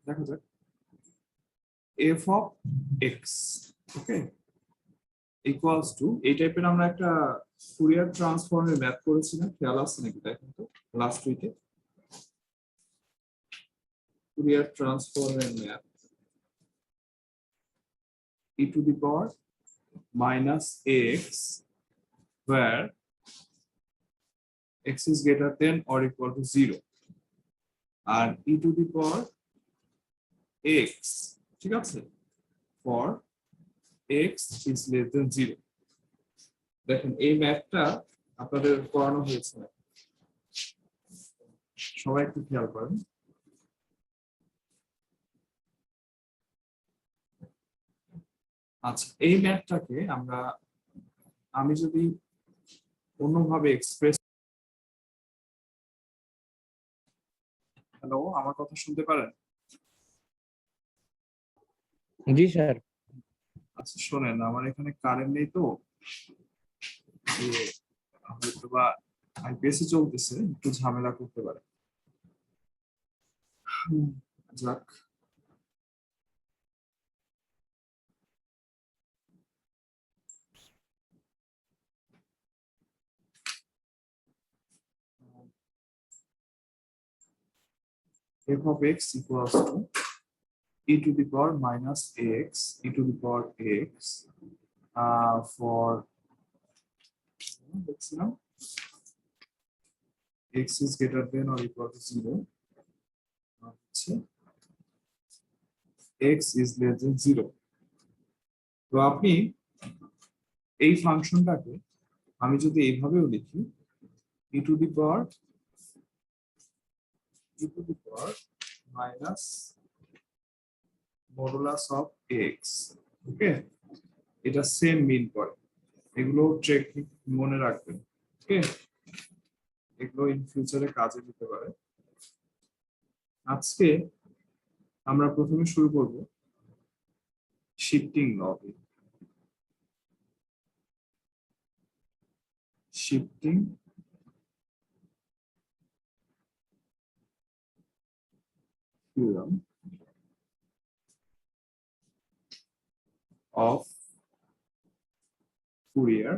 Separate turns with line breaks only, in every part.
দেখা যাক f of x, okay, equals to এই টাইপের আমরা একটা ফুরিয়ার ট্রান্সফর্মের ম্যাথ করেছি না, খেয়াল আছে নাকি দেখেন তো লাস্ট উইকে ফুরিয়ার ট্রান্সফর্মের math e to the power minus x where x is greater than or equal to 0 আর e to the power x, ঠিক আছে, for x is less than 0। দেখেন এই ম্যাথটা আপনাদের পড়ানো হয়েছে না, সবাই একটু খেয়াল করেন। আচ্ছা, এই ম্যাথটাকে আমি যদি অন্যভাবে এক্সপ্রেস, হ্যালো, আমার কথা শুনতে পারেন?
জি স্যার।
আচ্ছা শোনেন, আমার এখানে কারেন্ট নেই তো, হয়তো বা আইপিএস চলতেছে, একটু ঝামেলা করতে পারে। যাক, f of x equals to e to the power minus x e to the power x for x is greater than or equal to 0, x is less than 0। তো আপনি এই ফাংশনটাকে আমি যদি এইভাবেও লিখি e to the power minus modulus of x, ওকে, এটা same মিন করে, এগুলো টেকনিক মনে রাখবেন, ওকে, এগুলো ইন ফিউচারে কাজে দিতে পারে। আজকে আমরা প্রথমে শুরু করব শিফটিং ল দিয়ে। Shifting theorem of Fourier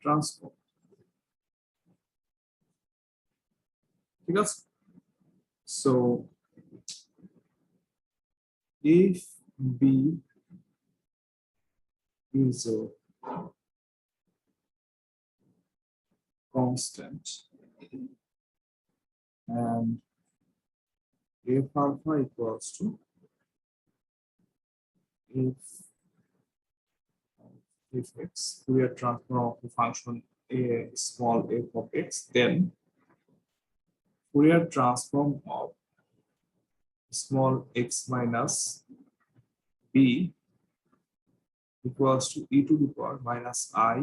transform, ঠিক আছে? So if B is a constant and f alpha equals to f x, Fourier transform of the function a small f of x, then Fourier transform of small x minus b equals to e to the power minus I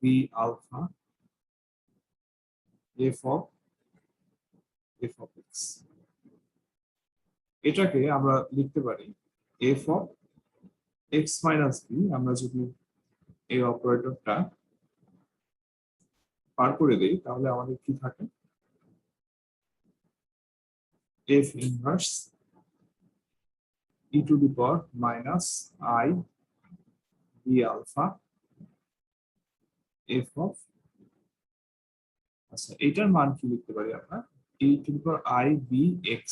b alpha f of x। এটাকে আমরা লিখতে পারি f of x minus b। আমরা যদি এই অপারেটরটা পার করে দেই তাহলে আমাদের কি থাকে, f inverse e to the power minus I b alpha f of, আচ্ছা এটার মান কি লিখতে পারি আমরা, e to the power I b x,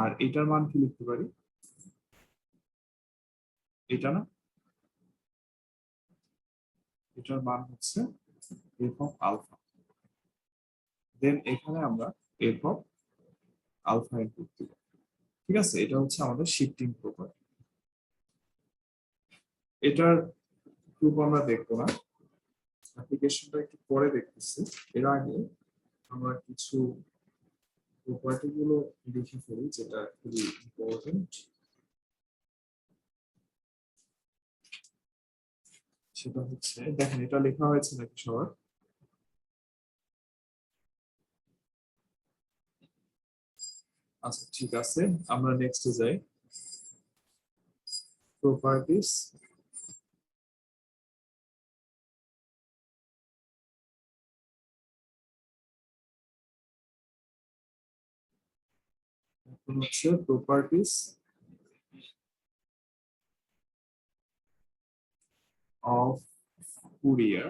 আর এটার মান কি লিখতে পারি, এটা না, এটার মান হচ্ছে f of alpha। দেন এখানে আমরা f of alpha ইনপুট দিব, ঠিক আছে? এটা হচ্ছে আমাদের শিফটিং প্রপার্টি। এটার প্রুফ আমরা দেখবো না, অ্যাপ্লিকেশনটা একটু পরে দেখতেছি। এর আগে আমরা কিছু প্রপার্টি গুলো লিখে ফেলি যেটা খুবই ইম্পর্টেন্ট। সেটা হচ্ছে, দেখেন এটা লেখা হয়েছে নাকি সবার? আচ্ছা ঠিক আছে, আমরা নেক্সটে যাই। প্রপার্টিস হচ্ছে প্রপার্টিস অফ ফুরিয়ার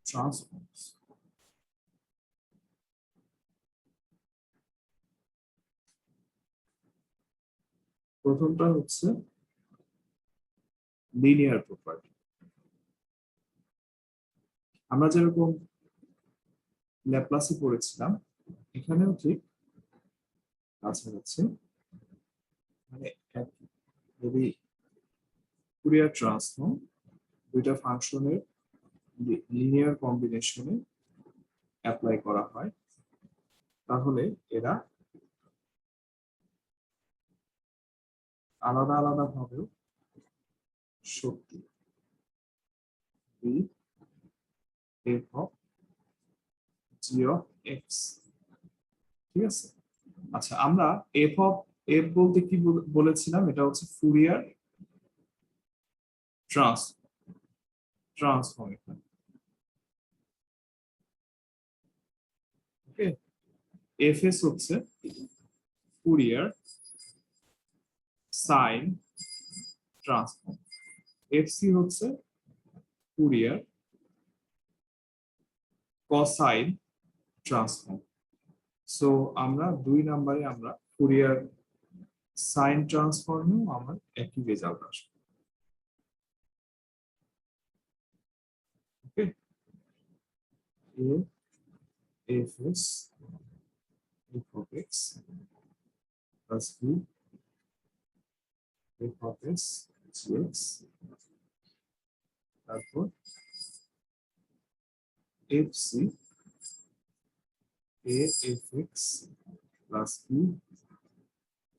ট্রান্সফর্মস। প্রথমটা হচ্ছে লিনিয়ার প্রপার্টি। আমরা যেরকম ল্যাপ্লাসে পড়েছিলাম, এখানেও ঠিক কাছাকাছি, মানে একই। যদি ফুরিয়ার ট্রান্সফর্ম দুইটা ফাংশনের লিনিয়ার কম্বিনেশনে অ্যাপ্লাই করা হয়, তাহলে এরা আলাদা আলাদা ভাবেও সত্যি। B F of g of x, ঠিক আছে। আচ্ছা, আমরা এফ বলতে কি বলেছিলাম? এটা হচ্ছে Fourier transform. Okay, F s হচ্ছে Fourier sine transform, f c হচ্ছে ফুরিয়ার কোসাইন ট্রান্সফর্ম। সো আমরা 2 নম্বরে আমরা ফুরিয়ার সাইন ট্রান্সফর্মেও আমার একই রেজাল্ট আসবে। Okay, F S F of X plus B F of S G X, তারপর F C A F x plus B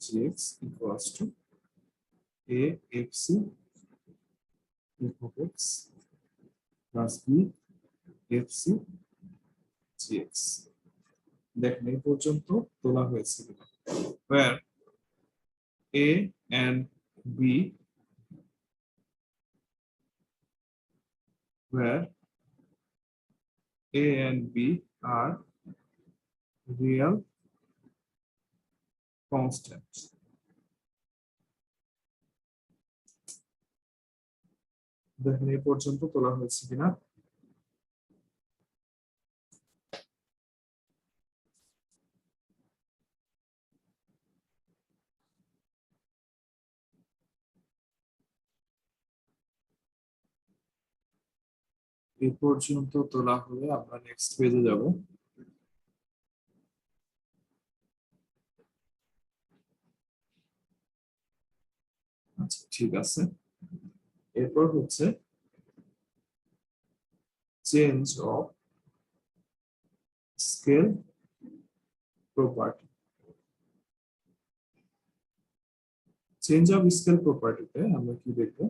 G X equals to A F C F of X plus B F C G X. দেখেন এই পর্যন্ত তোলা হয়েছে কিনা, where A and B, where A and B are real constants. দেখেন এই পর্যন্ত তোলা হয়েছে কিনা। এই পর্যন্ত তোলা হলে আমরা নেক্সট পেজে যাব। আচ্ছা, ঠিক আছে। এরপর হচ্ছে change of scale property. Change of scale প্রপার্টিতে আমরা কি দেখব?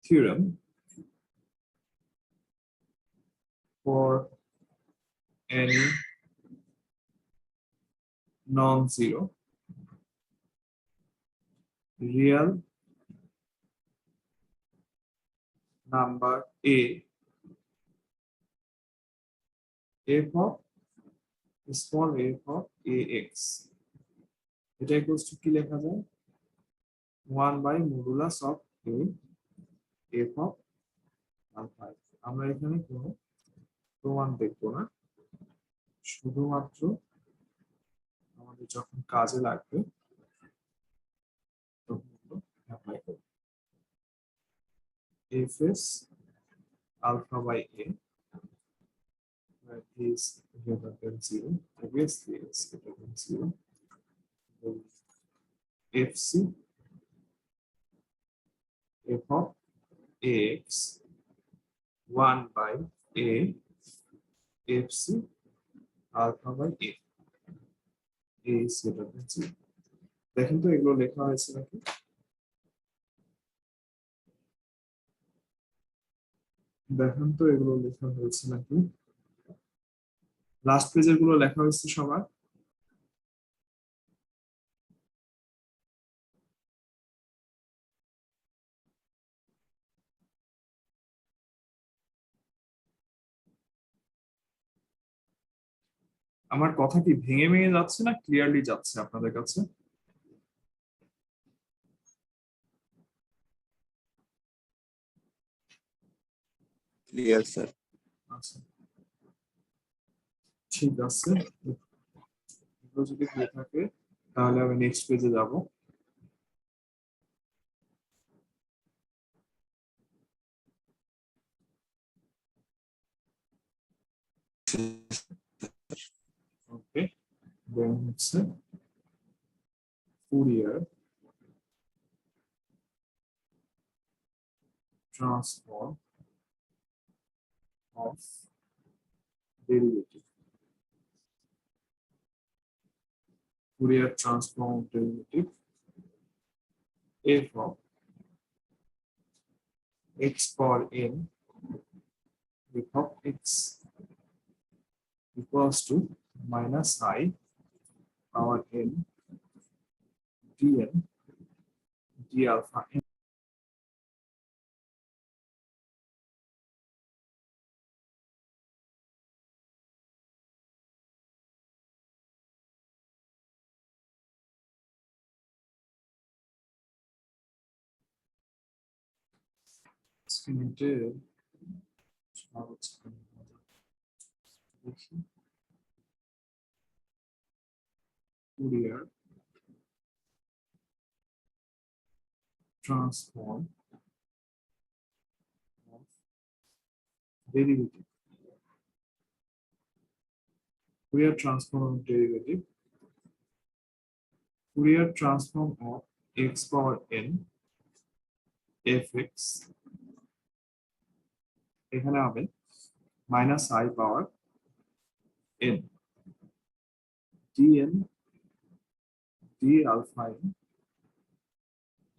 Theorem for any non-zero real number A, f of small f of ax, এটা ইকুয়ালস টু কি লেখা যায়? 1 by modulus of a f of alpha. আমরা এখানে কোনো প্রমাণ দেখব না, শুধুমাত্র আমাদের যখন কাজে লাগবে তখন অ্যাপ্লাই করব। f is alpha by a where a is greater than 0, obviously a is greater than 0, then fc f of ax 1 by a fc alpha by a is greater than 0। দেখেন তো এগুলো লেখা হয়েছে নাকি? দেখেন তো এগুলো লেখা হয়েছে নাকি? লাস্ট পেজের গুলো লেখা হয়েছে সবার? আমার কথা কি ভেঙে ভেঙে যাচ্ছে না ক্লিয়ারলি যাচ্ছে আপনাদের কাছে?
Clear sir.
আচ্ছা, ঠিক আছে। এগুলো যদি হয়ে থাকে তাহলে আমি নেক্সট পেজে যাব। ওকে, দেন হচ্ছে Fourier transform of derivative. Fourier transform of derivative f of x power n f of x equals to minus I power n dn d alpha n. স্ক্রিনতে দেখি Fourier transform of derivative. Fourier transform of derivative, Fourier transform of x power n fx, এখানে হবে minus I power n dn d alpha n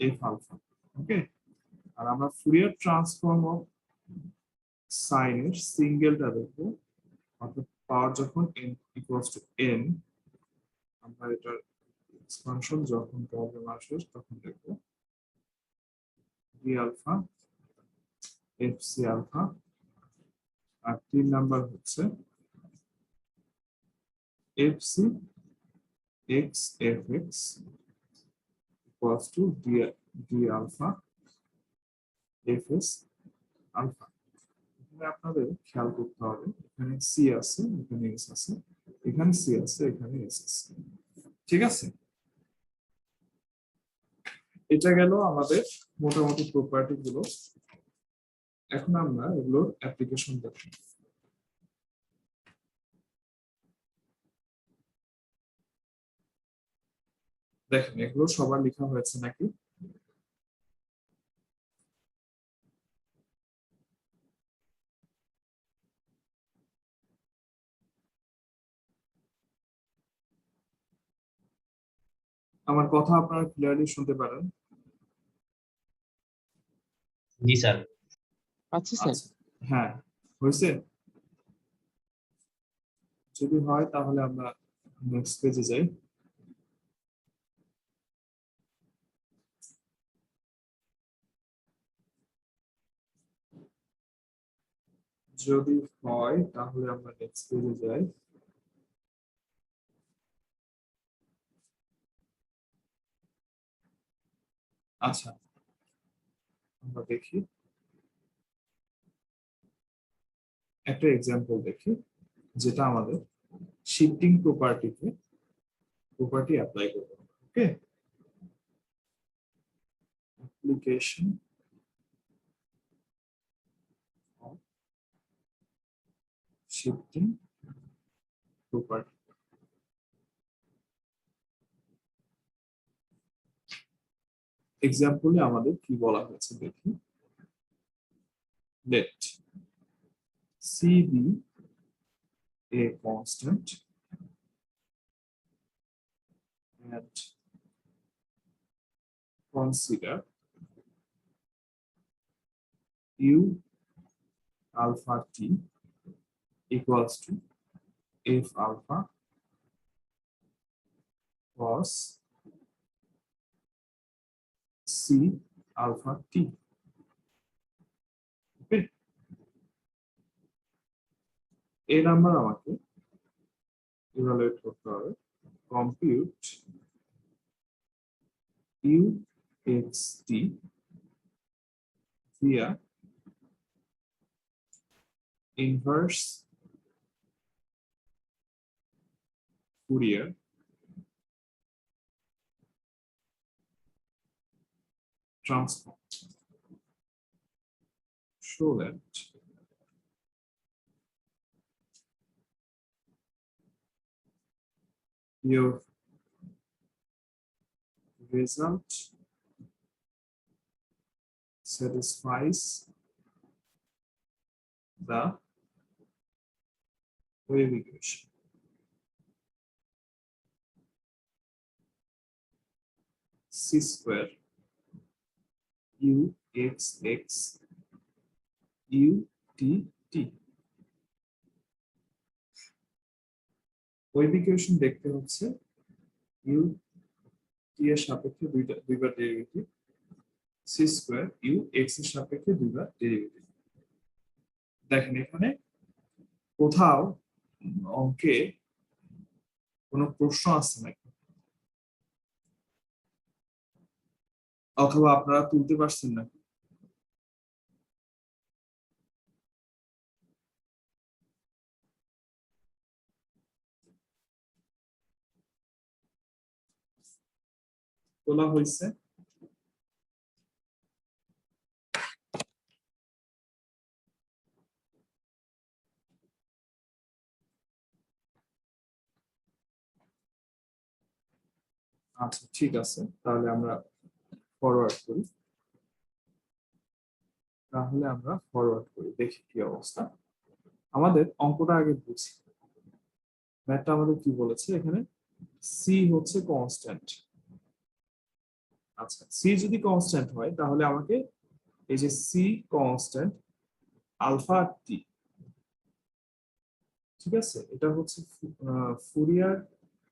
f alpha। ওকে, আর আমরা Fourier transform of সাইনের সিঙ্গেলটা দেখবো, অর্থাৎ পাওয়ার যখন n equals to n, আমরা এটার expansion যখন প্রবলেম আসবে তখন দেখবো d alpha f c alpha. আর 3 নাম্বার হচ্ছে f c x f x equals to d alpha f s alpha. এখানে আপনাদের খেয়াল করতে হবে, এখানে c আছে, এখানে s আছে, এখানে c আছে, এখানে s আছে। ঠিক আছে, এটা গেল আমাদের মোটামুটি প্রপার্টি গুলো। এখন আমরা এগুলোর অ্যাপ্লিকেশন দেখব। দেখেন এগুলো সবার লেখা হয়েছে নাকি? আমার কথা আপনারা ক্লিয়ারলি শুনতে পারেন?
জি স্যার।
আচ্ছা স্যার।
আচ্ছা, হ্যাঁ হয়েছে। যদি হয় তাহলে আমরা নেক্সট পেজে যাই। যদি হয় তাহলে আমরা নেক্সট পেজে যাই। আচ্ছা, আমরা দেখি একটা এক্সাম্পল দেখি, যেটা আমাদের শিফটিং প্রপার্টিতে প্রপার্টি অ্যাপ্লাই করবে। Okay, application of shifting property. এক্সাম্পলে আমাদের কি বলা হয়েছে দেখি। Let c be a constant and consider u alpha t equals to f alpha cos c alpha t। ওকে, এই নাম্বার আমাকে ইভালুয়েট করতে হবে। Compute UXT via inverse Fourier transform so that your result satisfies the wave equation. C square UXX UTT wave equation দেখতে হচ্ছে u t এর সাপেক্ষে দুইবার derivative, c square u x এর সাপেক্ষে দুইবার ডেরিভেটিভ। দেখেন এখানে কোথাও অঙ্কে কোনো প্রশ্ন আছে নাকি, অথবা আপনারা তুলতে পারছেন না? তোলা হয়েছে? আচ্ছা ঠিক আছে, তাহলে আমরা ফরওয়ার্ড করি। দেখি কি অবস্থা। আমাদের অঙ্কটা আগে বুঝি। ম্যাথটা আমাদের কি বলেছে এখানে, সি হচ্ছে কনস্ট্যান্ট। আচ্ছা সি যদি কনস্ট্যান্ট হয় তাহলে আমাকে এই যে সি কনস্ট্যান্ট আলফা টি, ঠিক আছে, এটা হচ্ছে ফুরিয়ার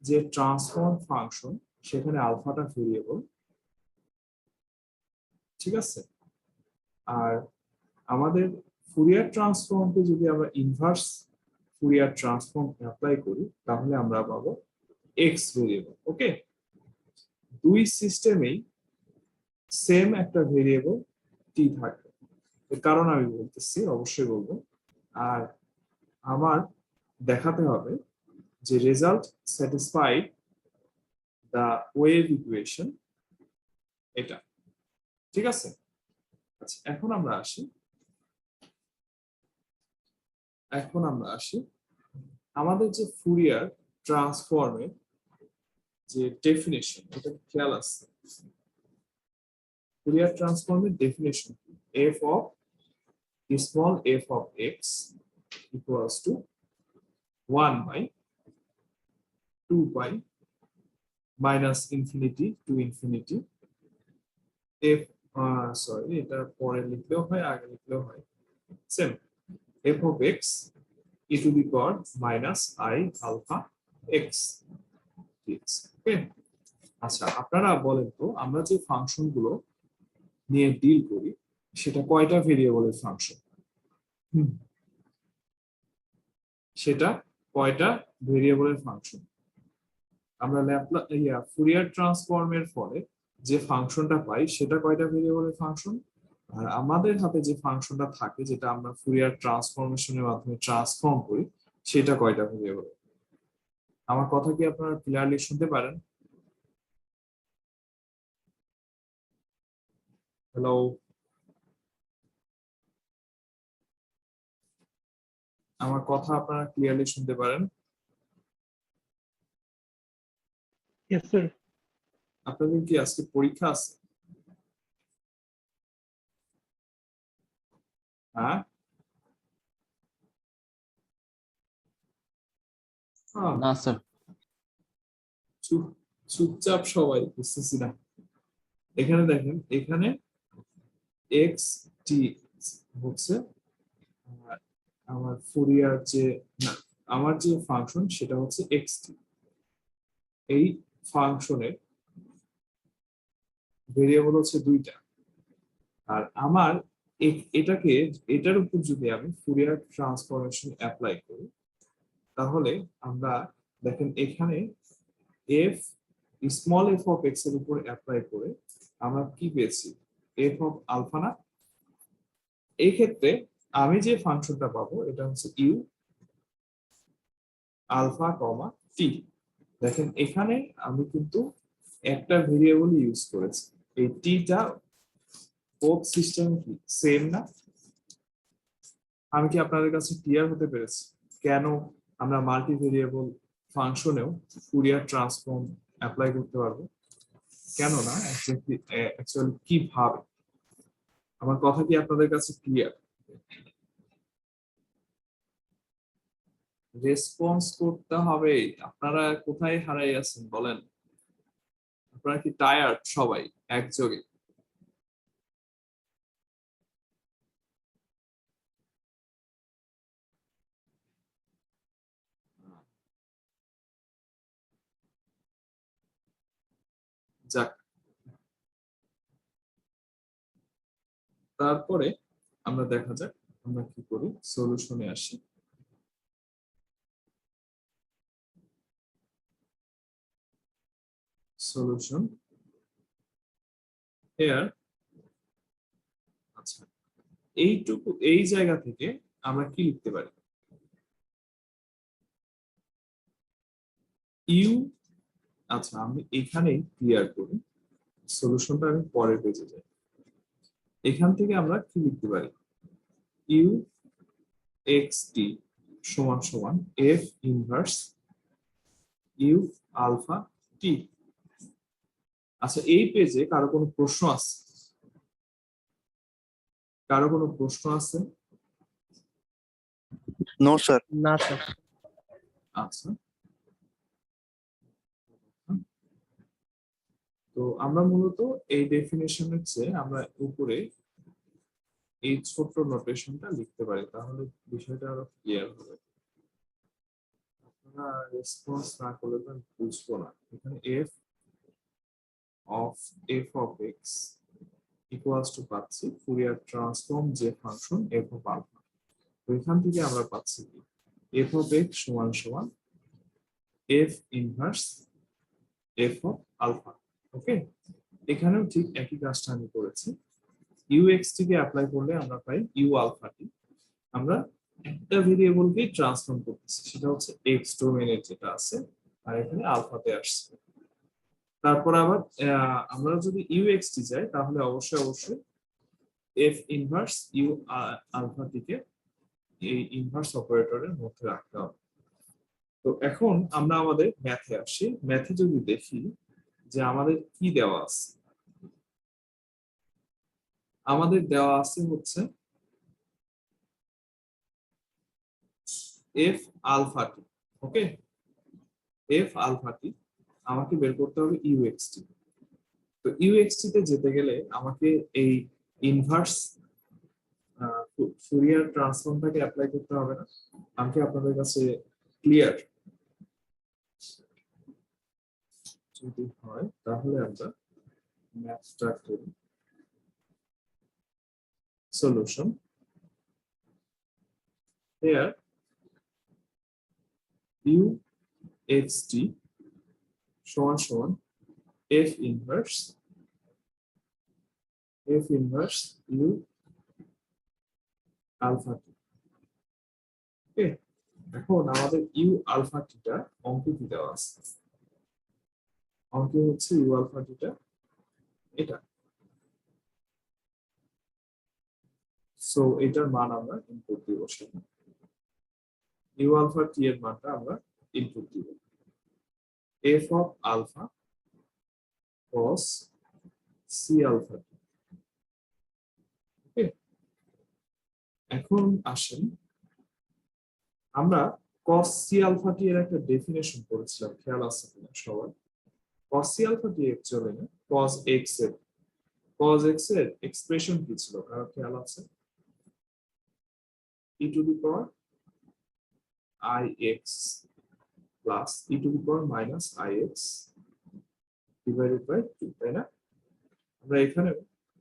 যে ট্রান্সফর্ম ফাংশন, সেখানে আলফাটা ভেরিয়েবল, ঠিক আছে। আর আমাদের ফুরিয়ার ট্রান্সফর্মকে যদি আমরা ইনভার্স ফুরিয়ার ট্রান্সফর্ম অ্যাপ্লাই করি তাহলে আমরা পাবো এক্স ভেরিয়েবল। ওকে, দুই সিস্টেমেই সেম একটা ভেরিয়েবল টি থাকবে, এর কারণ আমি বলতেছি, অবশ্যই বলবো। আর আমার দেখাতে হবে যে result satisfied the wave equation, এটা ঠিক আছে। আচ্ছা এখন আমরা আসি আমাদের যে ফুরিয়ার ট্রান্সফর্মের যে ডেফিনেশন, এটা খেয়াল আছে? ফুরিয়ার ট্রান্সফর্মের definition f of small f of x equals to 1 by 2 pi minus infinity to infinity f, sorry এটা পরে লিখলেও হয় আগে লিখলেও হয়, same, f of x e to the power minus I alpha x dx। ওকে, আচ্ছা আপনারা বলেন তো আমরা যে ফাংশন গুলো নিয়ে ডিল করি সেটা কয়টা ভেরিয়েবলের ফাংশন? সেটা কয়টা ভেরিয়েবলের ফাংশন? আমরা ফুরিয়ার ট্রান্সফর্মের ফলে যে ফাংশনটা পাই সেটা কয়টা ভেরিয়েবলের ফাংশন? আর আমাদের হাতে যে ফাংশনটা থাকে যেটা আমরা ফুরিয়ার ট্রান্সফরমেশনের মাধ্যমে ট্রান্সফর্ম করি সেটা কয়টা ভেরিয়েবল? আমার কথা কি আপনারা ক্লিয়ারলি শুনতে পারেন? হ্যালো, আমার কথা আপনারা ক্লিয়ারলি শুনতে পারেন?
Yes, sir.
আপনাদের কি আজকে পরীক্ষা আছে? হ্যাঁ,
না স্যার।
চুপচাপ সবাই, বুঝতেছি না। এখানে দেখেন, এখানে এক্স টি হচ্ছে আমার ফুরিয়ার যে, না, আমার যে ফাংশন সেটা হচ্ছে এক্স টি। এই ফাংশনের ভেরিয়েবল হচ্ছে দুইটা। আর আমার এটার উপর যদি আমি ফুরিয়ার ট্রান্সফরমেশন অ্যাপ্লাই করি তাহলে আমরা দেখেন এখানে F small f of x এর উপর অ্যাপ্লাই করে আমরা কি পেয়েছি, এফ অফ আলফা না। এই ক্ষেত্রে আমি যে ফাংশনটা পাবো এটা হচ্ছে ইউ আলফা কমা টি। দেখেন এখানে আমি কিন্তু একটা ভেরিয়েবল ইউজ করেছি, এই টিটা বোথ সিস্টেম কি সেম না। আমি কি আপনাদের কাছে ক্লিয়ার হতে পেরেছি কেন আমরা মাল্টি ভেরিয়েবল ফাংশনেও ফুরিয়ার ট্রান্সফর্ম অ্যাপ্লাই করতে পারবো, কেন না অ্যাকচুয়ালি কিভাবে? আমার কথা কি আপনাদের কাছে ক্লিয়ার? রেসপন্স করতে হবে। আপনারা কোথায় হারাই আছেন বলেন? আপনারা কি টায়ার্ড সবাই একযোগে? যাক, তারপরে আমরা দেখা যাক আমরা কি করি, সলিউশনে আসি। Solution here. আচ্ছা, এইটুকু এই জায়গা থেকে আমরা কি লিখতে পারি, ইউ। আচ্ছা, আমি এখানেই ক্লিয়ার করি, সলিউশনটা আমি পরে পেজে যাই। এখান থেকে আমরা কি লিখতে পারি, ইউ এক্স টি সমান সমান F inverse you alpha t. আচ্ছা, এই পেজে কারো কোনো প্রশ্ন আছে? কারো কোনো প্রশ্ন আছে?
No, sir.
না স্যার।
আচ্ছা, তো আমরা মূলত এই ডেফিনেশনের চেয়ে আমরা উপরে এই ছোট্ট নোটেশনটা লিখতে পারি, তাহলে বিষয়টা আরো ক্লিয়ার হবে। আপনারা রেসপন্স না করলে তো আমি বুঝবো না। এখানে F of x equals two পাচ্ছি ফুরিয়ার ট্রান্সফর্ম যে ফাংশন এফ অফ আলফা। তো এখান থেকে আমরা পাচ্ছি কি, এফ অফ এক্স সমান সমান F inverse F of alpha. Okay, এখানেও ঠিক একই কাজটা আমি করেছি। ইউ এক্স টিকে অ্যাপ্লাই করলে আমরা পাই ইউ আলফা টি। আমরা একটা ভেরিয়েবলকে ট্রান্সফর্ম করতেছি, সেটা হচ্ছে এক্স ডোমেইনের যেটা আছে, আর এখানে আলফাতে আসছে। তারপর আবার আমরা যদি ইউ এক্স টি চাই তাহলে অবশ্যই এফ ইনভার্স ইউ আলফা টিকে এই ইনভার্স অপারেটরের মধ্যে রাখতে হবে। তো এখন আমরা আমাদের ম্যাথে আসি। ম্যাথে যদি দেখি যে আমাদের কি দেওয়া আছে, আমাদের দেওয়া আছে হচ্ছে এফ আলফা টি। ওকে, এফ আলফা টি আমাকে বের করতে হবে ইউএক্স টি। তো ইউএক্স টি তে যেতে গেলে আমাকে এই ইনভার্স ফুরিয়ার ট্রান্সফর্মটাকে অ্যাপ্লাই করতে হবে না? আমি কি আপনাদের কাছে ক্লিয়ার? যদি হয় তাহলে আমরা ম্যাথ স্টার্ট করি। সলিউশন হেয়ার ইউ এক্স টি সমান সমান F inverse you alpha T. Okay, এখন আমাদের ইউ আলফা টিটা অঙ্কে কি দেওয়া আছে, অঙ্কে হচ্ছে ইউ আলফা টিটা এটা। সো এটার মান আমরা ইনপুট দিব, সেটা ইউ আলফা টি এর মানটা আমরা ইনপুট দিব, F of alpha cos C alpha T. Okay, এখন আসেন আমরা cos সি আলফা টি এর একটা ডেফিনেশন করেছিলাম, খেয়াল আছে কিনা সবার? cos C alpha t actually না, cos x এর এক্সপ্রেশন কি ছিল কারো খেয়াল আছে? e to the power ix plus e to the power minus ix divided by 2, তাই না? আমরা এখানে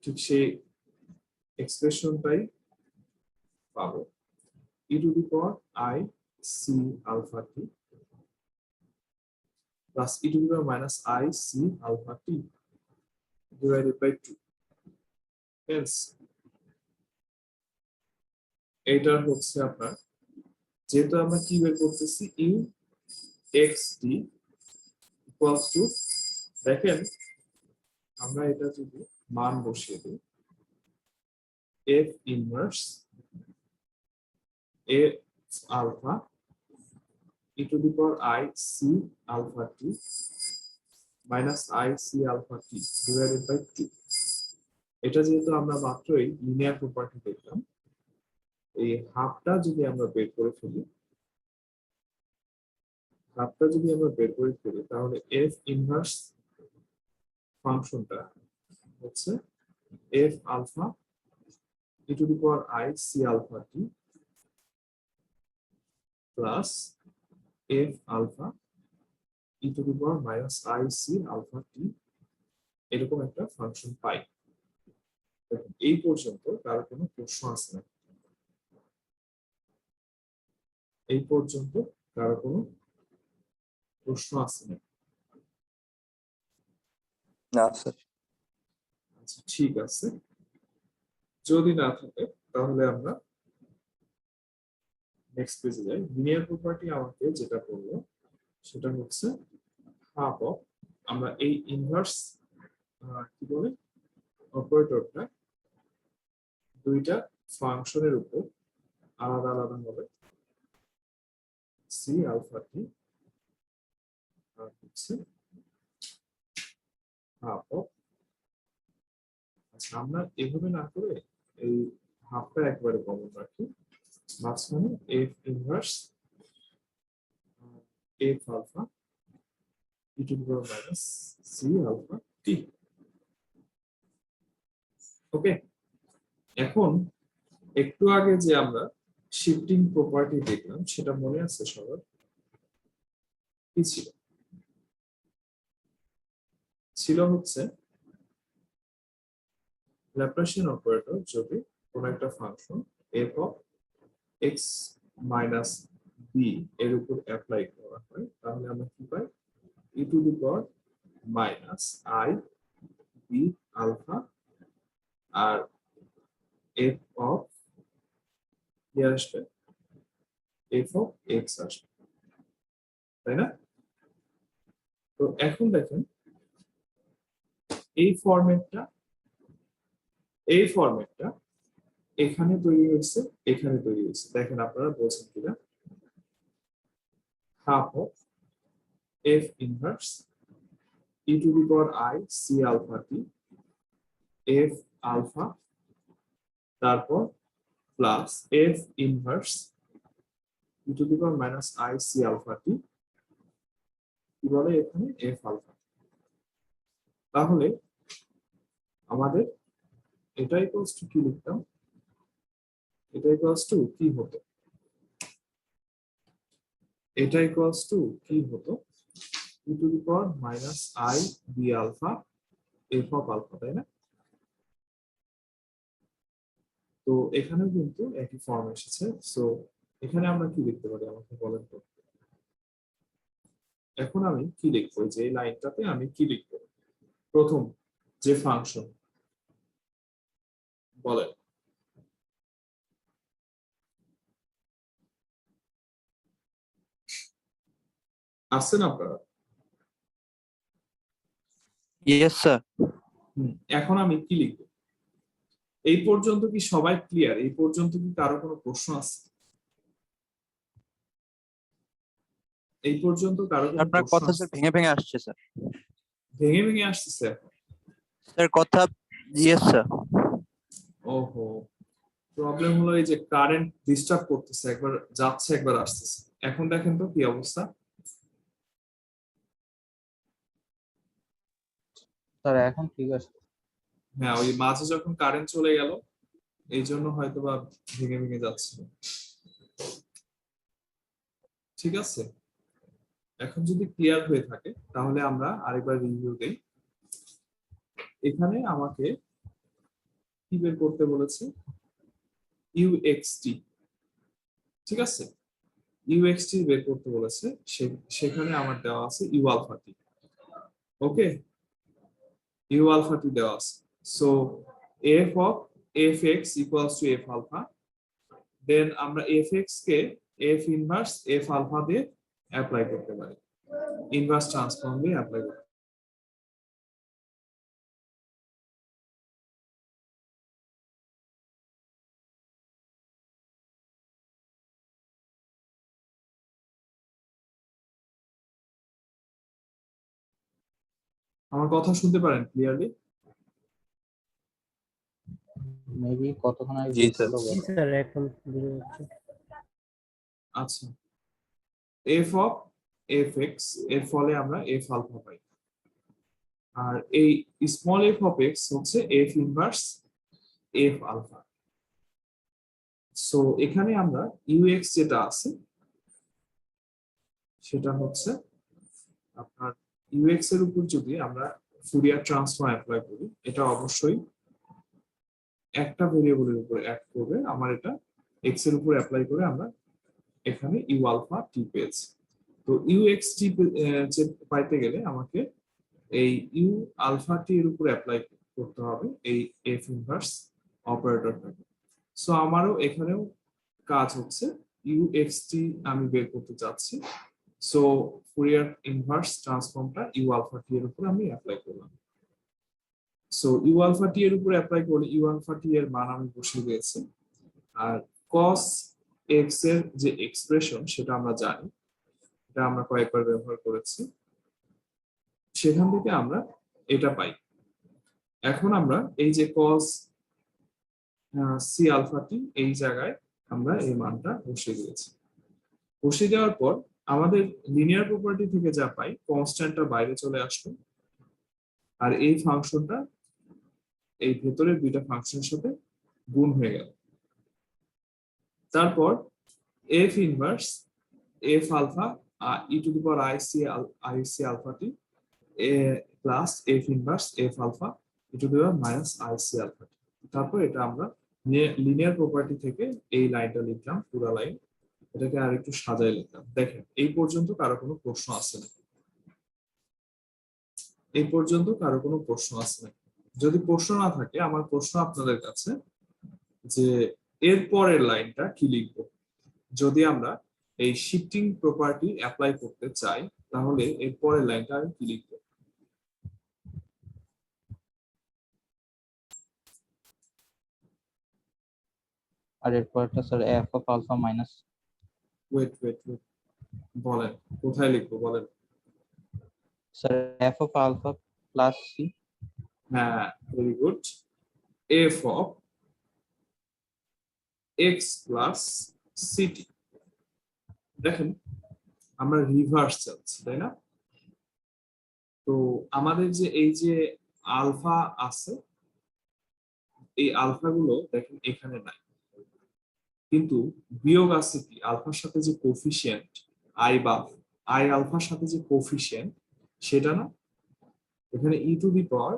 ঠিক সেই এক্সপ্রেশনটাই পাবো, e to the power i c alpha t plus e to the power minus I C alpha t divided by 2। Hence এইটার হচ্ছে আপনার, যেহেতু আমরা কি বের করতেছি, u x t equals to, দেখেন আমরা এটা যদি মান বসিয়ে দিই, f inverse a alpha E to the power I C alpha t minus I C alpha t divided by 2। এটা যেহেতু আমরা মাত্রই লিনিয়ার প্রপার্টি দেখলাম, এই হাফটা যদি আমরা বের করে ফেলি, তাহলে এফ ইনভার্স ফাংশনটা হচ্ছে f alpha E to the power I C alpha t plus f alpha E to the power minus I C alpha t, এরকম একটা ফাংশন পাই। দেখুন এই পর্যন্ত কারো কোনো প্রশ্ন আছে না, এই পর্যন্ত কারো কোনো প্রশ্ন আছে না?
না স্যার।
আচ্ছা ঠিক আছে, যদি না থাকে তাহলে আমরা নেক্সট পেজে যাই। লিনিয়ার প্রপার্টি আমাকে যেটা বললো সেটা হচ্ছে হাফ অফ, আমরা এই ইনভার্স কি বলে অপারেটরটা দুইটা ফাংশনের উপর আলাদা আলাদা হবে, সি আলফা টি আর হচ্ছে হাফ অফ। আচ্ছা আমরা এভাবে না করে এই হাফটা একবারে কমন রাখি, মাঝখানে F inverse F alpha E to the power minus C alpha T. Okay, এখন একটু আগে যে আমরা শিফটিং প্রপার্টি দেখলাম সেটা মনে আছে সবার? কি ছিল? ছিল হচ্ছে ল্যাপ্লাসিয়ান অপারেটর যদি কোন একটা function F of X minus B এর উপর অ্যাপ্লাই করা হয়, তাহলে আমরা কি পাই? E to the power minus I B alpha আর এফ অফ কি আসবে, এফ অফ এক্স আসবে, তাই না? তো এখন দেখেন এই ফরম্যাটটা এখানে তৈরি হয়েছে, এখানে তৈরি হয়েছে, দেখেন আপনারা বলছেন কিনা, half of F inverse E to the power I C alpha T F alpha, তারপর plus F inverse E to the power minus I C alpha T, কি বলে এখানে এফ আলফা। তাহলে আমাদের এটা ইকুয়ালস টু কি লিখতাম, এটা ইকুয়ালস টু কি হতো, এটা ইকুয়ালস টু কি হতো, E to the power minus I B alpha F of alpha, তাই না? তো এখানেও কিন্তু একই ফর্ম এসেছে। সো এখানে আমরা কি লিখতে পারি আমাকে বলেন তো? এখন আমি কি লিখবো, যে এই লাইনটাতে আমি কি লিখবো? প্রথম যে ফাংশন বলেন, আসছেন আপনারা?
Yes sir.
এখন আমি কি লিখবো? এই পর্যন্ত কি সবাই ক্লিয়ার? এই পর্যন্ত কি কারো কোনো প্রশ্ন আছে? এই পর্যন্ত কারো কোনো
আপনার
প্রশ্ন
কথা
আছে?
স্যার ভেঙে ভেঙে আসছে স্যার।
ভেঙে ভেঙে আসতেছে এখন?
স্যার কথা, ইয়েস স্যার।
ওহো, প্রবলেম হলো এই যে কারেন্ট ডিস্টার্ব করতেছে, একবার যাচ্ছে একবার আসতেছে। এখন দেখেন তো কি অবস্থা।
স্যার এখন ঠিক আছে।
হ্যাঁ, ওই মাঝে যখন কারেন্ট চলে গেল এই জন্য হয়তো বা ভেঙে ভেঙে যাচ্ছিল। ঠিক আছে, এখন যদি ক্লিয়ার হয়ে থাকে তাহলে আমরা আরেকবার রিভিউ দেই। এখানে আমাকে কি বের করতে বলেছে? ইউএক্সটি, ঠিক আছে? ইউএক্সটি বের করতে বলেছে, সেখানে আমার দেওয়া আছে U alpha T. Okay, U alpha T দেওয়া আছে। So F of F X equals to F alpha, then আমরা এফ এক্স কে এফ ইনভার্স এফ আলফা দিয়ে অ্যাপ্লাই করতে পারি, ইনভার্স ট্রান্সফর্ম দিয়ে অ্যাপ্লাই করতে পারি। আমার কথা শুনতে পারেন ক্লিয়ারলি?
মেবি কতক্ষণ আগে
জি, স্যার।
বলছিল
জি
বলো।
স্যার, এখন বুঝে যাচ্ছে।
আচ্ছা, এফ অফ এফ এক্স এর ফলে আমরা এফ আলফা পাই, আর এই স্মল এফ অফ এক্স হচ্ছে f inverse F alpha. So এখানে আমরা ইউএক্স যেটা আছে সেটা হচ্ছে আপনার ইউএক্স এর উপর যদি আমরা ফুরিয়ার ট্রান্সফর্ম অ্যাপ্লাই করি, এটা অবশ্যই একটা ভেরিয়েবলের উপর অ্যাক্ট করবে। আমার এটা এক্স এর উপর অ্যাপ্লাই করে আমরা এখানে ইউ আলফা টি পেয়েছি। তো ইউএক্স টি পাইতে গেলে আমাকে এই ইউ আলফা টি এর উপর অ্যাপ্লাই করতে হবে এই এফ ইনভার্স অপারেটরটাকে। সো আমারও এখানেও কাজ হচ্ছে ইউএক্স টি আমি বের করতে চাচ্ছি। সো ফুরিয়ার ইনভার্স ট্রান্সফর্মটা ইউ আলফা টি এর উপর আমি অ্যাপ্লাই করলাম। সো ইউ আলফা টি এর উপর অ্যাপ্লাই করলে ইউ আলফা টি এর মান আমি বসিয়ে দিয়েছি, আর cos এক্স এর যে এক্সপ্রেশন সেটা আমরা জানি, এটা আমরা কয়েকবার ব্যবহার করেছি, সেখান থেকে আমরা এটা পাই। এখন আমরা এই যে cos সি আলফা টি এই জায়গায় আমরা এই মানটা বসিয়ে দিয়েছি। বসিয়ে দেওয়ার পর আমাদের লিনিয়ার প্রপার্টি থেকে যা পাই, কনস্ট্যান্টটা বাইরে চলে আসলো, আর এই ফাংশনটা এই ভেতরের দুইটা ফাংশনের সাথে গুণ হয়ে গেল। তারপর f inverse F alpha E to the power I C alpha t plus F inverse F alpha E to the power minus I C alpha t. তারপর এটা আমরা লিনিয়ার প্রপার্টি থেকে এই লাইনটা লিখলাম, পুরো লাইন, এটাকে আর একটু সাজায় লিখলাম। দেখেন এই পর্যন্ত কারো কোনো প্রশ্ন আছে না? এই পর্যন্ত কারো কোনো প্রশ্ন আছে না? যদি প্রশ্ন না থাকে, আমার প্রশ্ন আপনাদের কাছে যে এর পরের লাইনটা কি লিখবো। যদি আমরা এই শিফটিং প্রপার্টি অ্যাপ্লাই করতে চাই, তাহলে এর পরের লাইনটা আমি কি লিখবো?
আর এরপরটা sir F of alpha minus.
Wait wait wait, বলেন কোথায় লিখবো বলেন।
Sir F of alpha plus C.
হ্যাঁ, very good. F of X plus C T. দেখেন আমরা রিভার্স চাচ্ছি, তাই না? তো আমাদের যে এই যে আলফা আছে, এই আলফা গুলো দেখেন এখানে নাই, কিন্তু বিয়োগ আছে কি আলফার সাথে যে কোফিশিয়েন্ট আই, বা আই আলফার সাথে যে কোফিশিয়েন্ট সেটা না, এখানে E to the power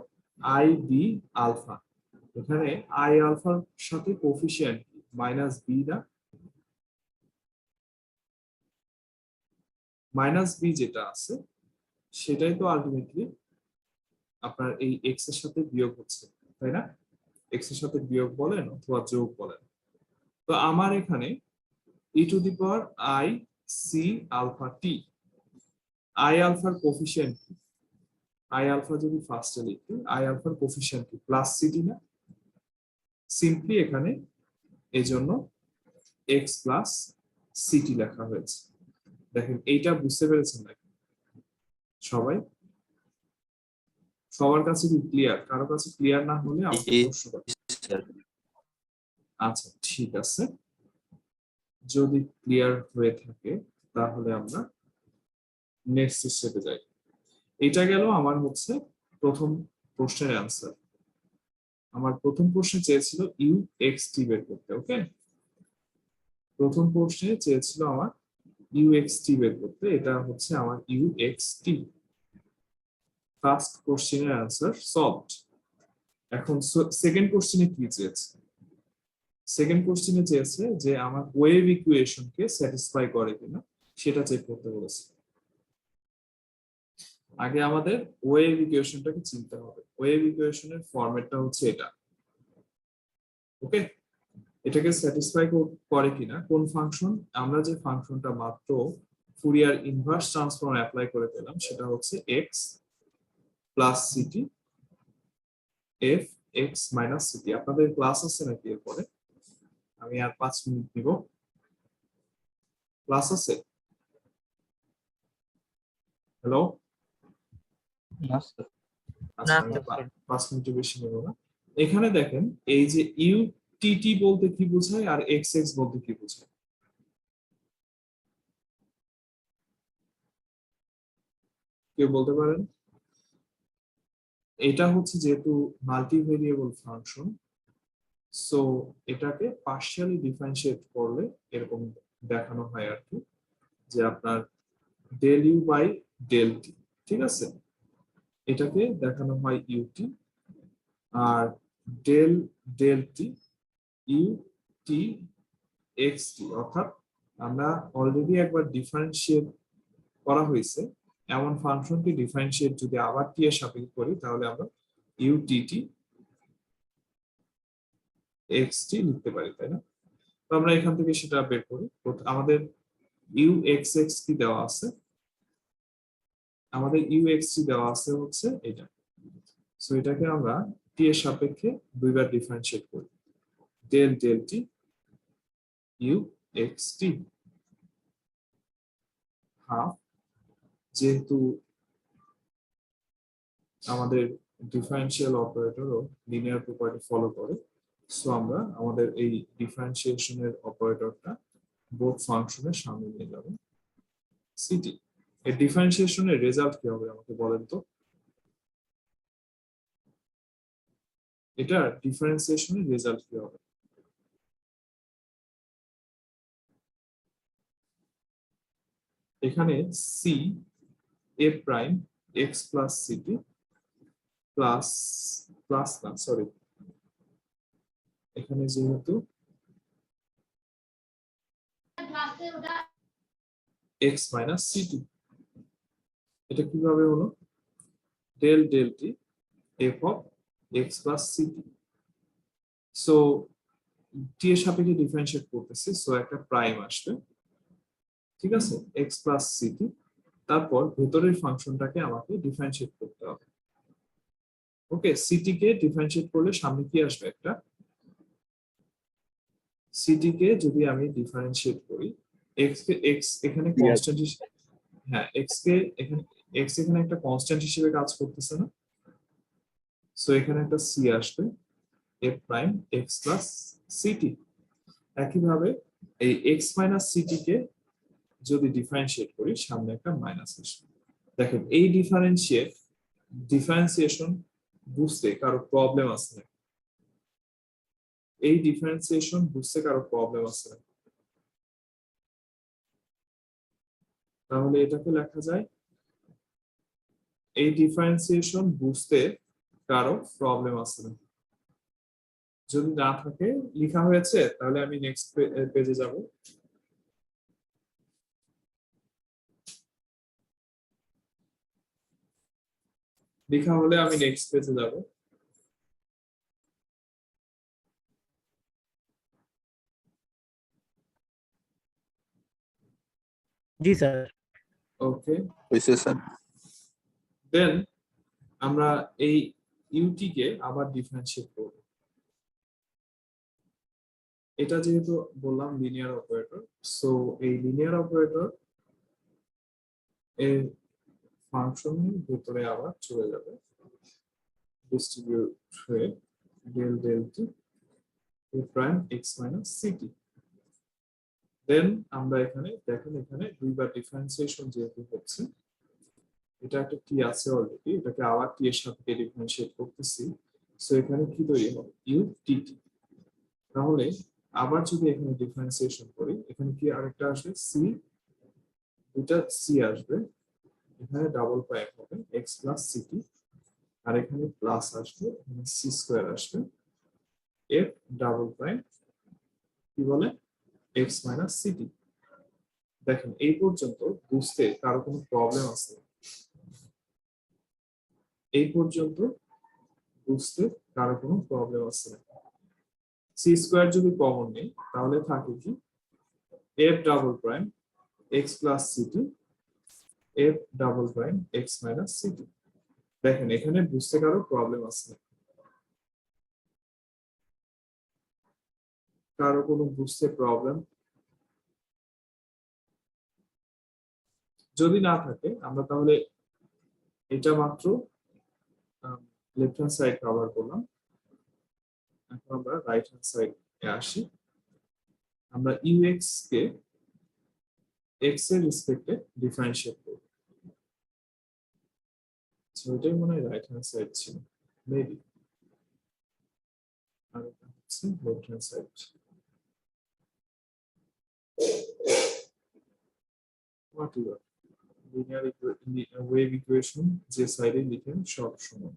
I B alpha, এখানে আই আলফার সাথে কোফিশিয়েন্ট মাইনাস বি না, মাইনাস বি যেটা আছে সেটাই তো আলটিমেটলি আপনার এই এক্স এর সাথে বিয়োগ হচ্ছে, তাই না? এক্স এর সাথে বিয়োগ বলেন অথবা যোগ বলেন। তো আমার এখানে E to the power I C alpha T, I আলফার কোফিশিয়েন্ট, আই আলফা যদি ফার্স্টে লিখি, আই আলফার কোফিশিয়েন্ট কি প্লাস সিটি না? সিম্পলি এখানে এই জন্য এক্স প্লাস সিটি লেখা হয়েছে। দেখেন এইটা বুঝতে পেরেছেন নাকি সবাই? সবার কাছে কি ক্লিয়ার? কারো কাছে ক্লিয়ার না হলে আমাকে
জি,
প্রশ্ন করেন।
স্যার।
আচ্ছা ঠিক আছে, যদি ক্লিয়ার হয়ে থাকে তাহলে আমরা নেক্সট স্টেপে যাই। এটা গেল আমার হচ্ছে প্রথম প্রশ্নের অ্যান্সার। আমার প্রথম প্রশ্নে চেয়েছিল ইউ এক্স টি বের করতে, ওকে? প্রথম প্রশ্নে চেয়েছিল আমার ইউ এক্স টি বের করতে, এটা হচ্ছে আমার ইউ এক্স টি। ফার্স্ট কোশ্চেনের অ্যান্সার সলভড। এখন সেকেন্ড কোশ্চেনে কি চেয়েছে? সেকেন্ড কোশ্চেনে চেয়েছে যে আমার ওয়েভ ইকুয়েশনকে স্যাটিসফাই করে কিনা সেটা চেক করতে বলেছে। আগে আমাদের ওয়েভ ইকুয়েশনটাকে চিনতে হবে। ওয়েভ ইকুয়েশনের ফরম্যাটটা হচ্ছে এটা। ওকে, এটাকে স্যাটিসফাই করে কিনা কোন ফাংশন, আমরা যে ফাংশনটা মাত্র ফুরিয়ার ইনভার্স ট্রান্সফর্ম অ্যাপ্লাই করে পেলাম সেটা হচ্ছে x plus city F x minus city. আপনাদের ক্লাস আছে নাকি এরপরে? আমি আর 5 মিনিট নিব। ক্লাস আছে? Hello,
No, sir.
আচ্ছা আমি 5 মিনিটের বেশি নেব না। এখানে দেখেন এই যে ইউটিটি বলতে কি বোঝায় আর এক্স এক্স বলতে কি বোঝায়? কেউ বলতে পারেন? এটা হচ্ছে যেহেতু মাল্টি ভেরিয়েবল ফাংশন, সো এটাকে পার্শিয়ালি ডিফারেন্সিয়েট করলে এরকম দেখানো হয় আর কি, যে আপনার del U by del T. ঠিক আছে, এটাকে দেখানো হয় ইউটি, আর del del T U T X T, অর্থাৎ আমরা অলরেডি একবার ডিফারেন্সিয়েট করা হয়েছে এমন ফাংশনকে ডিফারেন্সিয়েট যদি আবার টি এর সাপেক্ষে করি তাহলে আমরা ইউটিটি এক্স টি লিখতে পারি, তাই না? তো আমরা এখান থেকে সেটা বের করি। আমাদের ইউ এক্স এক্স কি দেওয়া আছে? আমাদের ইউ এক্স টি দেওয়া আছে হচ্ছে এটা। সো এটাকে আমরা টি এর সাপেক্ষে দুইবার ডিফারেন্সিয়েট করি, del del T U x T half, যেহেতু আমাদের ডিফারেন্সিয়াল অপারেটরও লিনিয়ার প্রপার্টি ফলো করে, সো আমরা আমাদের এই ডিফারেন্সিয়েশনের অপারেটরটা বোথ ফাংশনের সামনে নিয়ে যাব সিটি। এই ডিফারেন্সিয়েশনের রেজাল্ট কি হবে আমাকে বলেন তো? এটা ডিফারেন্সিয়েশনের রেজাল্ট কি হবে? এখানে C A prime x plus city plus plus না সরি, এখানে যেহেতু এক্স মাইনাস সিটি, এটা কিভাবে হলো? Del del T F of X plus C T. So T এর সাপেক্ষে ডিফারেন্সিয়েট করতেছি, সো একটা প্রাইম আসবে, ঠিক আছে, এক্স প্লাস সিটি। তারপর ভেতরের ফাংশনটাকে আমাকে ডিফারেন্সিয়েট করতে হবে। ওকে, সিটি কে ডিফারেন্সিয়েট করলে সামনে কি আসবে? একটা সিটি কে যদি আমি ডিফারেন্সিয়েট করি, এক্স কে এক্স এখানে কনস্ট্যান্ট, হ্যাঁ এক্স কে এখানে এক্স এখানে একটা কনস্ট্যান্ট হিসেবে কাজ করতেছে না, সো এখানে একটা সি আসবে F prime x plus city. একইভাবে এই এক্স মাইনাস সিটি কে যদি ডিফারেন্সিয়েট করি সামনে একটা মাইনাস আসবে। দেখেন এই ডিফারেন্সিয়েশন বুঝতে কারো প্রবলেম আছে না? এই ডিফারেন্সিয়েশন বুঝতে কারো প্রবলেম আছে না? তাহলে এটাকে লেখা যায়, এই ডিফারেন্সিয়েশন বুঝতে কারো প্রবলেম আছে না? যদি না থাকে, লেখা হয়েছে, তাহলে আমি নেক্সট পেজে যাব। লেখা হলে আমি নেক্সট পেজে যাব।
जी सर।
ওকে,
হয়েছে স্যার।
দেন আমরা এই ইউটি কে আবার ডিফারেন্সিয়েট করব। এটা যেহেতু বললাম লিনিয়ার অপারেটর, সো এই লিনিয়ার অপারেটর এর ফাংশনের ভিতরে আবার চলে যাবে ডিস্ট্রিবিউট হয়ে ডেল ডেল টি এ প্রাইম এক্স মাইনাস সিটি। দেন আমরা এখানে দেখেন এখানে দুইবার ডিফারেন্সিয়েশন যেহেতু হচ্ছে, এটা একটা টি আছে অলরেডি, এটাকে আবার টি এর সাথে ডিফারেন্সিয়েট করতেছি, সো এখানে কি তৈরি হবে? ইউ টি টি। তাহলে আবার যদি এখানে ডিফারেন্সিয়েশন করি, এখানে কি আরেকটা আসবে সি, দুটা সি আসবে, এখানে ডাবল প্রাইম হবে এক্স প্লাস সিটি, আর এখানে প্লাস আসবে, এখানে সি স্কোয়ার আসবে এফ ডাবল প্রাইম কি বলে এক্স মাইনাস সিটি। দেখেন এই পর্যন্ত বুঝতে কারো কোনো প্রবলেম আছে? এই পর্যন্ত বুঝতে কারো কোনো প্রবলেম আছে? সি স্কোয়ার যদি কমন নেই তাহলে থাকে কি F double prime x plus city F double prime x minus c t. দেখেন এখানে বুঝতে কারো প্রবলেম আছে? কারো কোনো বুঝতে প্রবলেম? যদি না থাকে আমরা তাহলে এটা মাত্র লেফট হ্যান্ড সাইড কভার করলাম। এখন আমরা রাইট হ্যান্ড সাইডে আসি। আমরা ইউএক্স কে এক্স এর রেসপেক্টে ডিফারেন্সিয়েট করব। সো এটাই মনে হয় রাইট হ্যান্ড সাইড ছিল মেবি, আর এটা হচ্ছে left hand side. Whatever linear wave equation যে সাইডে লিখেন সব সমান,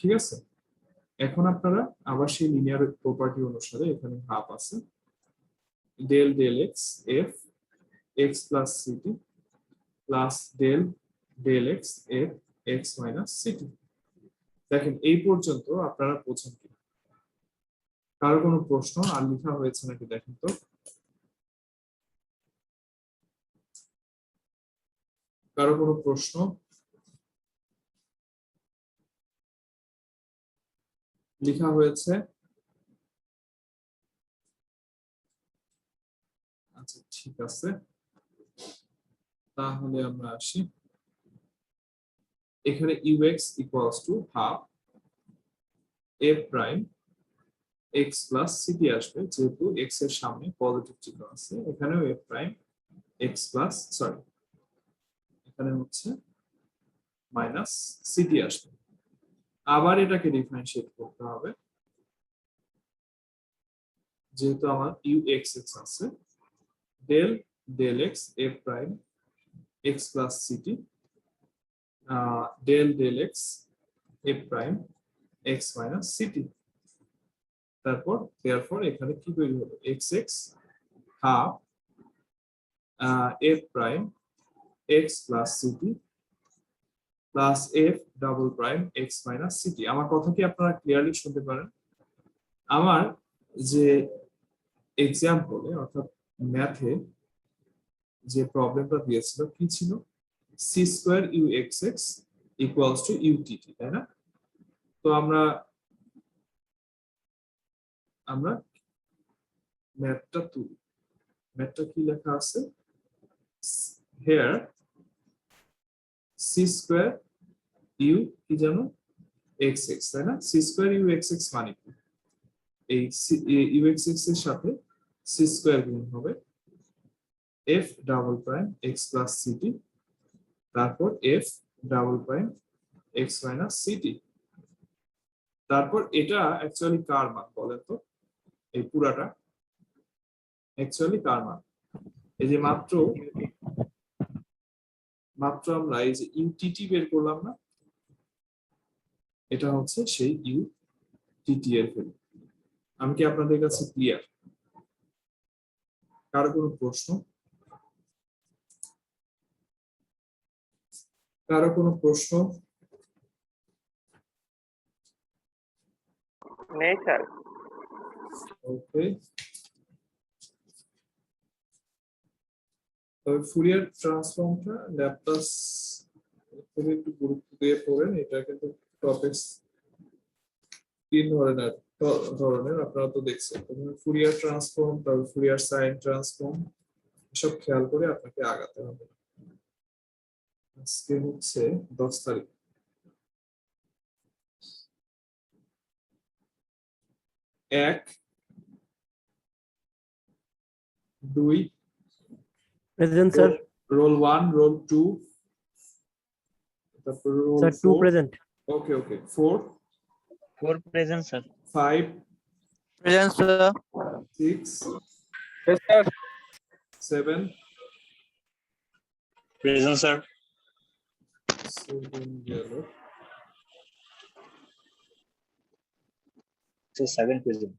ঠিক আছে। এখন আপনারা আবার সেই লিনিয়ার প্রপার্টি অনুসারে এখানে হাফ আছে del del x f x plus city plus del del x f x minus c t. দেখেন এই পর্যন্ত আপনারা বোঝেন কি? কারো কোনো প্রশ্ন আর লেখা হয়েছে নাকি দেখেন তো? কারো কোনো প্রশ্ন? লেখা হয়েছে? আচ্ছা ঠিক আছে, তাহলে আমরা আসি। এখানে UX equals to half f prime x plus city আসবে, যেহেতু এক্স এর সামনে পজিটিভ চিহ্ন আছে। এখানেও F prime x plus sorry এখানে হচ্ছে মাইনাস সিটি আসবে। আবার এটাকে ডিফারেন্সিয়েট করতে হবে, যেহেতু আমার ইউ এক্স এক্স আছে del del x f prime x plus c t del del x f prime x minus city. তারপর দেয়ারফর এখানে কি তৈরি হলো x x half f prime x plus city plus f double prime x minus c t. আমার কথা কি আপনারা clearly শুনতে পারেন? আমার যে এক্সাম্পলে অর্থাৎ ম্যাথে যে প্রবলেমটা দিয়েছিল কি ছিল? C square u x x equals to u t t, তাই না? তো আমরা ম্যাথটা তুলি। ম্যাথটা কি লেখা আছে? হেয়ার সি স্কোয়ার ইউ কি জানো এক্স এক্স, তাই না? C square u x x মানে কি? এই ইউ এক্স এক্স এর সাথে সি স্কোয়ার গুণ হবে F double prime x plus C T তারপর F double prime x minus city. তারপর এটা অ্যাকচুয়ালি কার মান বলেন তো? এই পুরাটা অ্যাকচুয়ালি কার মান? এই যে মাত্র আমরা এই যে ইউটিটি বের করলাম না, এটা হচ্ছে সেই ইউটিটি এর ভ্যালু। আমি কি আপনাদের কাছে ক্লিয়ার? কারো কোনো প্রশ্ন? কারো কোনো প্রশ্ন?
নেই স্যার।
ওকে, তবে ফুরিয়ার ট্রান্সফর্মটা ল্যাপ্লাস তুমি একটু গুরুত্ব দিয়ে পড়েন। এটা কিন্তু টপিকস 3 ধরনের আপনারা তো দেখছেন। প্রথমে ফুরিয়ার ট্রান্সফর্ম, তারপর ফুরিয়ার সাইন ট্রান্সফর্ম, সব খেয়াল করে আপনাকে আগাতে হবে। আজকে হচ্ছে 10 তারিখ। 1 2
প্রেজেন্ট স্যার।
রোল 1 রোল 2 তারপর রোল
স্যার 2
4।
প্রেজেন্ট।
ওকে ওকে 4
present sir.
5
present sir.
6
sir
7
present sir.
7 গেল
7 প্রেজেন্ট।